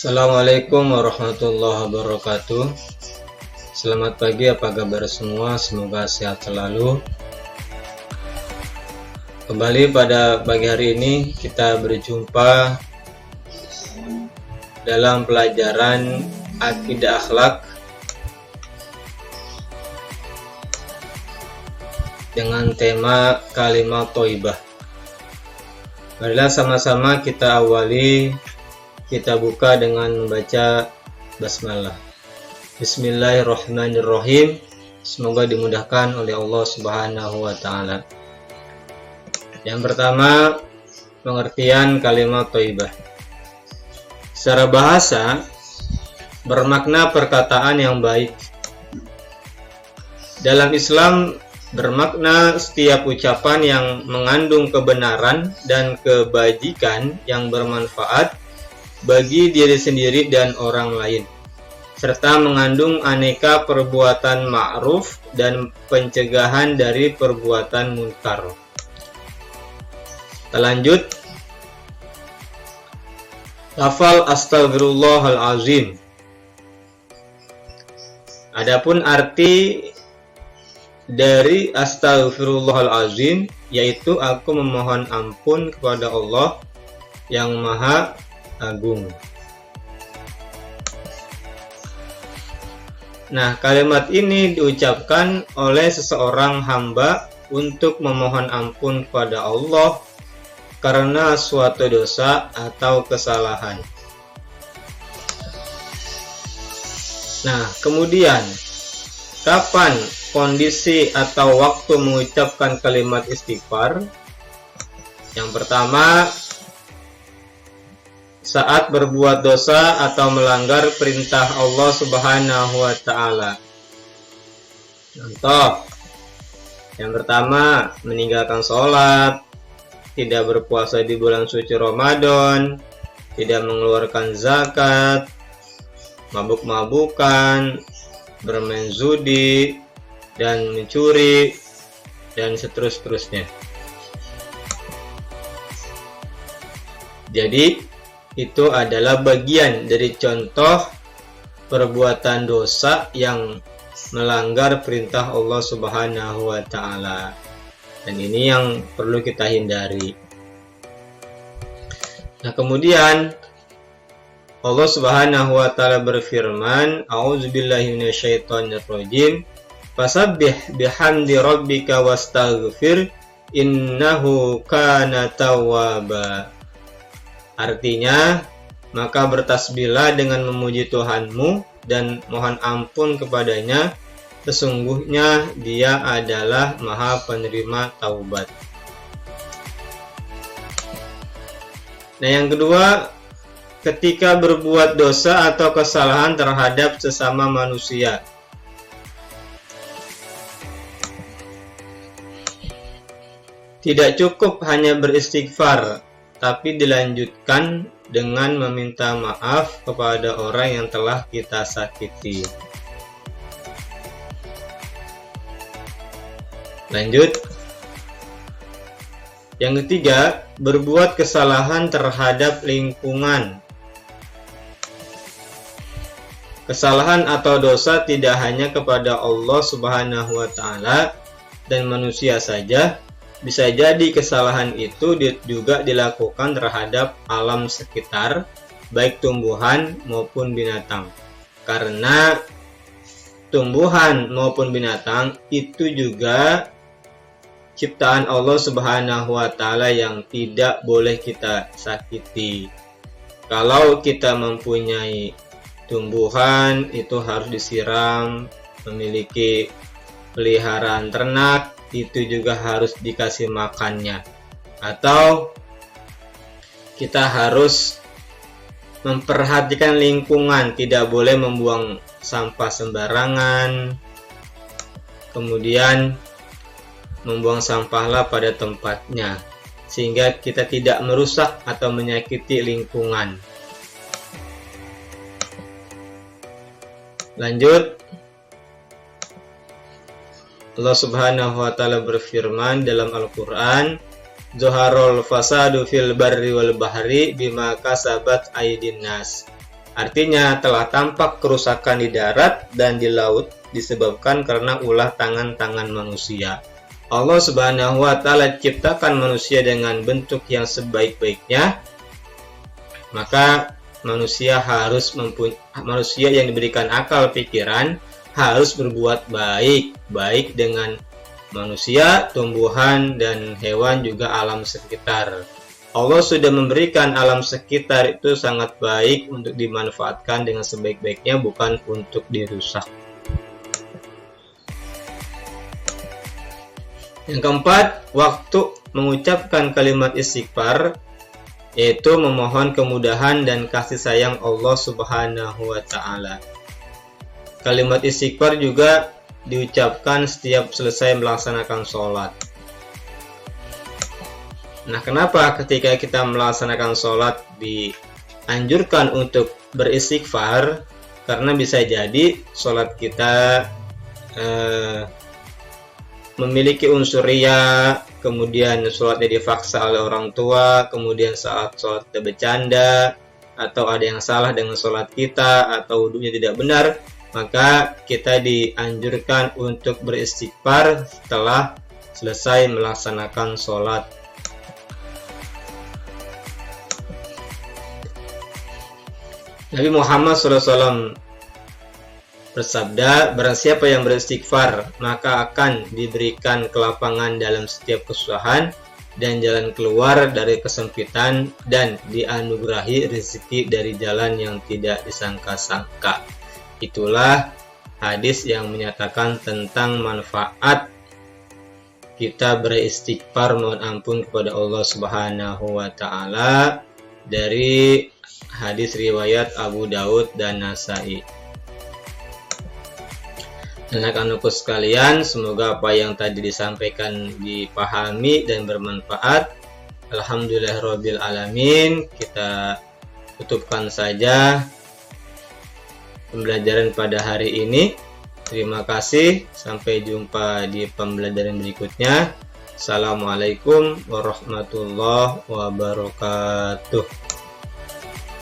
Assalamualaikum warahmatullahi wabarakatuh. Selamat pagi, apa kabar semua? Semoga sehat selalu. Kembali pada pagi hari ini kita berjumpa dalam pelajaran akidah akhlak dengan tema kalimat thayyibah. Marilah sama-sama kita awali. Kita buka dengan membaca basmalah. Bismillahirrahmanirrahim. Semoga dimudahkan oleh Allah Subhanahu wa taala. Yang pertama, pengertian kalimat thayyibah. Secara bahasa bermakna perkataan yang baik. Dalam Islam bermakna setiap ucapan yang mengandung kebenaran dan kebajikan yang bermanfaat bagi diri sendiri dan orang lain, serta mengandung aneka perbuatan ma'ruf dan pencegahan dari perbuatan munkar. Kita lanjut. Lafal Astaghfirullahalazim. Adapun arti dari Astaghfirullahalazim yaitu aku memohon ampun kepada Allah yang Maha Agung. Nah, kalimat ini diucapkan oleh seseorang hamba untuk memohon ampun kepada Allah karena suatu dosa atau kesalahan. Nah, kemudian kapan kondisi atau waktu mengucapkan kalimat istighfar? Yang pertama, saat berbuat dosa atau melanggar perintah Allah Subhanahu wa taala. Contoh, yang pertama, meninggalkan sholat, tidak berpuasa di bulan suci Ramadan, tidak mengeluarkan zakat, mabuk-mabukan, bermain judi, dan mencuri, dan seterusnya. Jadi itu adalah bagian dari contoh perbuatan dosa yang melanggar perintah Allah Subhanahu wa taala. Dan ini yang perlu kita hindari. Nah, kemudian Allah Subhanahu wa taala berfirman, A'udzubillahi minasyaitonirrajim. Fasabbih bihamdi rabbika wastaghfir innahu kana tawwaba. Artinya, maka bertasbihlah dengan memuji Tuhanmu dan mohon ampun kepadanya, sesungguhnya Dia adalah Maha Penerima Taubat. Nah, yang kedua, ketika berbuat dosa atau kesalahan terhadap sesama manusia. Tidak cukup hanya beristighfar, tapi dilanjutkan dengan meminta maaf kepada orang yang telah kita sakiti. Lanjut. Yang ketiga, berbuat kesalahan terhadap lingkungan. Kesalahan atau dosa tidak hanya kepada Allah Subhanahu wa taala dan manusia saja. Bisa jadi kesalahan itu juga dilakukan terhadap alam sekitar, baik tumbuhan maupun binatang. Karena tumbuhan maupun binatang itu juga ciptaan Allah Subhanahu wa taala yang tidak boleh kita sakiti. Kalau kita mempunyai tumbuhan itu harus disiram, memiliki peliharaan ternak itu juga harus dikasih makannya, atau kita harus memperhatikan lingkungan, tidak boleh membuang sampah sembarangan, kemudian membuang sampahlah pada tempatnya sehingga kita tidak merusak atau menyakiti lingkungan. Lanjut. Allah Subhanahu wa taala berfirman dalam Al-Qur'an, "Zuharul fasadu fil barri wal bahri bima kasabat aydin nas." Artinya telah tampak kerusakan di darat dan di laut disebabkan karena ulah tangan-tangan manusia. Allah Subhanahu wa taala ciptakan manusia dengan bentuk yang sebaik-baiknya, maka manusia yang diberikan akal pikiran harus berbuat baik dengan manusia, tumbuhan, dan hewan, juga alam sekitar. Allah sudah memberikan alam sekitar itu sangat baik untuk dimanfaatkan dengan sebaik-baiknya, bukan untuk dirusak. Yang keempat, waktu mengucapkan kalimat istighfar, yaitu memohon kemudahan dan kasih sayang Allah Subhanahu wa taala. Kalimat istighfar juga diucapkan setiap selesai melaksanakan sholat. Nah, kenapa ketika kita melaksanakan sholat dianjurkan untuk beristighfar? Karena bisa jadi sholat kita memiliki unsur riya, kemudian sholatnya dipaksa oleh orang tua, kemudian saat sholat kita bercanda, atau ada yang salah dengan sholat kita, atau wudunya tidak benar, maka kita dianjurkan untuk beristighfar setelah selesai melaksanakan sholat. Nabi Muhammad SAW bersabda, barang siapa yang beristighfar, maka akan diberikan kelapangan dalam setiap kesusahan dan jalan keluar dari kesempitan, dan dianugerahi rezeki dari jalan yang tidak disangka-sangka. Itulah hadis yang menyatakan tentang manfaat kita beristighfar, mohon ampun kepada Allah Subhanahu wa taala, dari hadis riwayat Abu Daud dan Nasai. Anak-anakku sekalian, semoga apa yang tadi disampaikan dipahami dan bermanfaat. Alhamdulillahirabbil alamin. Kita tutupkan saja pembelajaran pada hari ini. Terima kasih, sampai jumpa di pembelajaran berikutnya. Assalamualaikum warahmatullahi wabarakatuh.